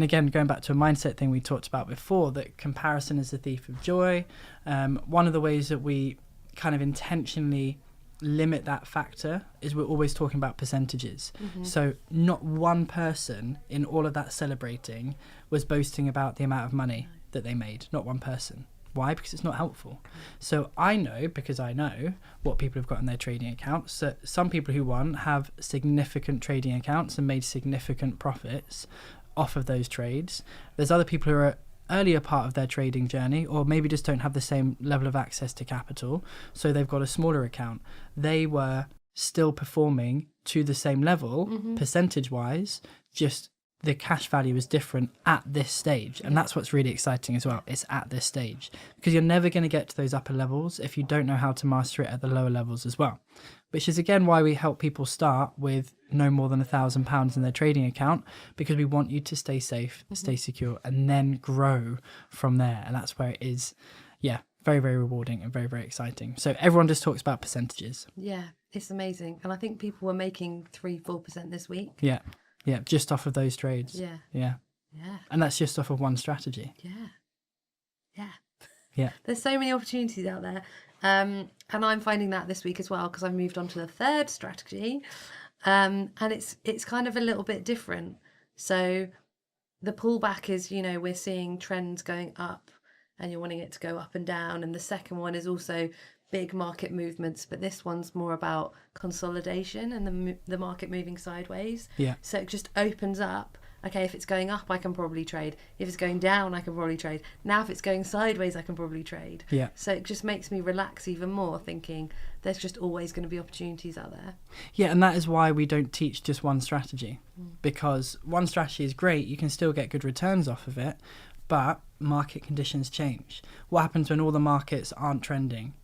And again, going back to a mindset thing we talked about before, that comparison is the thief of joy. One of the ways that we kind of intentionally limit that factor is we're always talking about percentages. So not one person in all of that celebrating was boasting about the amount of money that they made. Not one person. Why? Because it's not helpful. So I know, because I know what people have got in their trading accounts, that some people who won have significant trading accounts and made significant profits off of those trades. There's other people who are earlier part of their trading journey, or maybe just don't have the same level of access to capital, so they've got a smaller account. They were still performing to the same level, percentage wise, just the cash value is different at this stage. And that's what's really exciting as well. It's at this stage, because you're never going to get to those upper levels if you don't know how to master it at the lower levels as well, which is again why we help people start with no more than £1,000 in their trading account, because we want you to stay safe, stay secure, and then grow from there. And that's where it is, very, very rewarding and very, very exciting. So everyone just talks about percentages. Yeah, it's amazing. And I think people were making 3-4% this week. Yeah, just off of those trades. Yeah. And that's just off of one strategy. Yeah. There's so many opportunities out there. And I'm finding that this week as well, because I've moved on to the third strategy. And it's kind of a little bit different. So the pullback is, we're seeing trends going up and you're wanting it to go up and down. And the second one is also big market movements, but this one's more about consolidation and the market moving sideways. So it just opens up. Okay, if it's going up, I can probably trade. If it's going down, I can probably trade. Now if it's going sideways, I can probably trade. So it just makes me relax even more, thinking there's just always going to be opportunities out there. And that is why we don't teach just one strategy, because one strategy is great, you can still get good returns off of it, but market conditions change. What happens when all the markets aren't trending?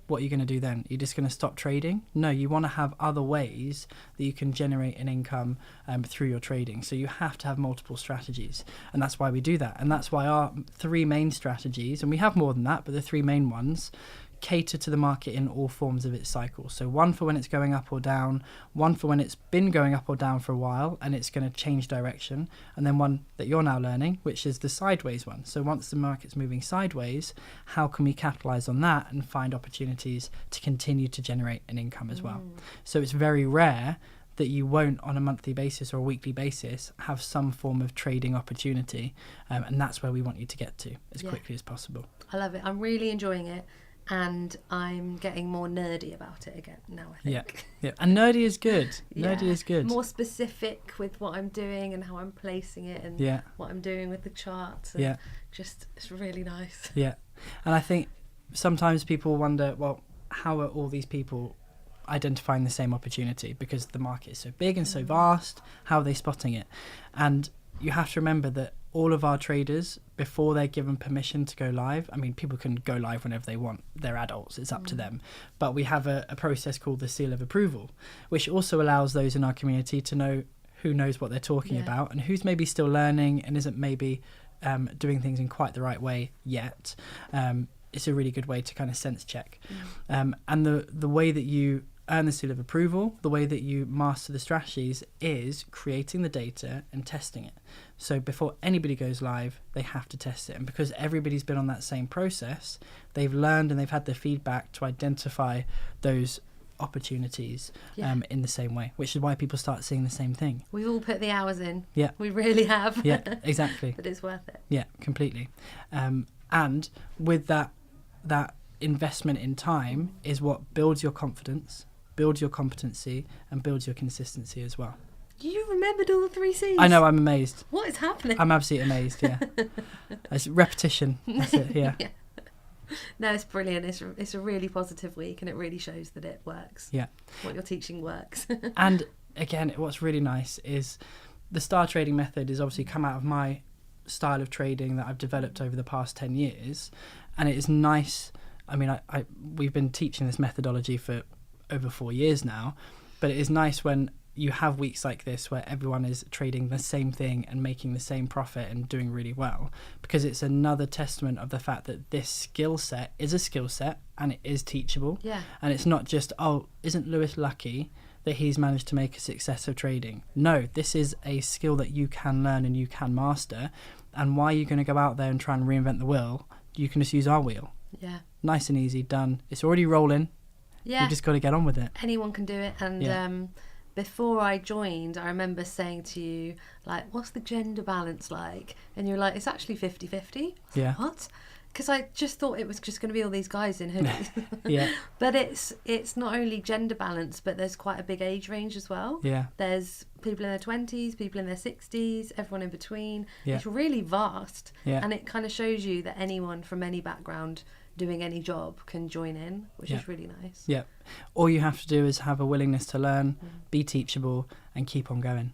What are you going to do then? You're just going to stop trading? No, you want to have other ways that you can generate an income through your trading. So you have to have multiple strategies. And that's why we do that. And that's why our three main strategies, and we have more than that, but the three main ones, cater to the market in all forms of its cycle. So one for when it's going up or down, one for when it's been going up or down for a while and it's going to change direction, and then one that you're now learning, which is the sideways one. So once the market's moving sideways, how can we capitalize on that and find opportunities to continue to generate an income as well? So it's very rare that you won't, on a monthly basis or a weekly basis, have some form of trading opportunity, and that's where we want you to get to as quickly as possible. I love it. I'm really enjoying it. And I'm getting more nerdy about it again now, I think. Yeah. And nerdy is good. Nerdy is good. More specific with what I'm doing and how I'm placing it and what I'm doing with the charts. And just, it's really nice. Yeah. And I think sometimes people wonder, well, how are all these people identifying the same opportunity? Because the market is so big and so vast, how are they spotting it? And you have to remember that all of our traders, before they're given permission to go live, I mean, people can go live whenever they want. They're adults, it's up to them. But we have a process called the seal of approval, which also allows those in our community to know who knows what they're talking about and who's maybe still learning and isn't maybe doing things in quite the right way yet. It's a really good way to kind of sense check. And the way that you earn the seal of approval, the way that you master the strategies, is creating the data and testing it. So before anybody goes live, they have to test it. And because everybody's been on that same process, they've learned and they've had the feedback to identify those opportunities in the same way, which is why people start seeing the same thing. We've all put the hours in. We really have. Exactly. But it's worth it. Completely. And with that investment in time is what builds your confidence, builds your competency, and builds your consistency as well. You remembered all the 3 C's. I know, I'm amazed. What is happening? I'm absolutely amazed, It's repetition. That's it, No, it's brilliant. It's a really positive week, and it really shows that it works. What you're teaching works. And again, what's really nice is the star trading method has obviously come out of my style of trading that I've developed over the past 10 years. And it is nice. I mean, we've been teaching this methodology for over 4 years now, but it is nice when you have weeks like this where everyone is trading the same thing and making the same profit and doing really well, because it's another testament of the fact that this skill set is a skill set and it is teachable. And it's not just, oh, isn't Lewis lucky that he's managed to make a success of trading. No, this is a skill that you can learn and you can master. And why are you going to go out there and try and reinvent the wheel? You can just use our wheel. Yeah. Nice and easy, done. It's already rolling. Yeah. You've just got to get on with it. Anyone can do it. And before I joined, I remember saying to you, like, what's the gender balance like? And you're like, it's actually 50-50. Yeah. What? Because I just thought it was just going to be all these guys in hoodies. Yeah. But it's not only gender balance, but there's quite a big age range as well. Yeah. There's people in their 20s, people in their 60s, everyone in between. Yeah. It's really vast. Yeah. And it kind of shows you that anyone from any background doing any job can join in, which is really nice. Yeah. All you have to do is have a willingness to learn, be teachable, and keep on going.